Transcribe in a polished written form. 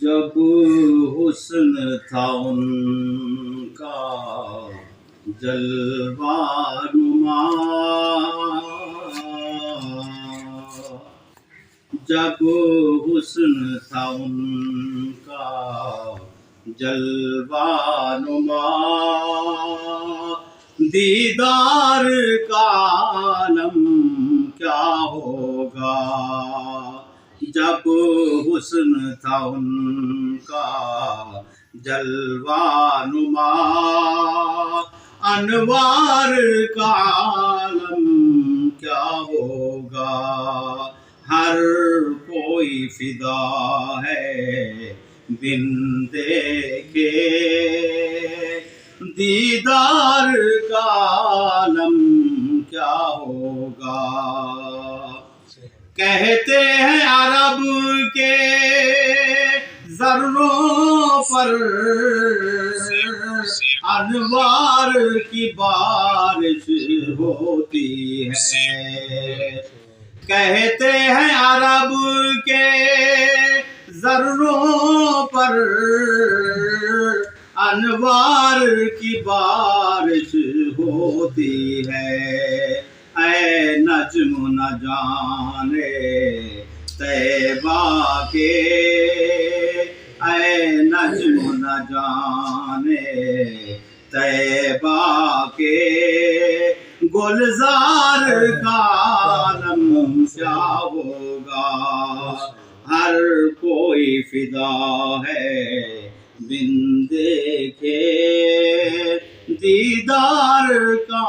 جب حسن تھا ان کا جلوہ نما، جب حسن تھا ان کا جلوہ نما، دیدار کا عالم کیا ہوگا؟ جب حسن تھا ان کا جلوہ نما، انوار کا عالم کیا ہوگا؟ ہر کوئی فدا ہے بن دیکھے دیدار کا عالم کیا ہوگا؟ کہتے ہیں عرب کے ذروں پر انوار کی بارش ہوتی ہے، کہتے ہیں عرب کے ذروں پر انوار کی بارش ہوتی ہے۔ اے نجم نہ جانے طیبہ کے، اے نجم نہ جانے طیبہ کے، گلزار کا عالم کیا ہوگا؟ ہر کوئی فدا ہے بن دیکھے دیدار کا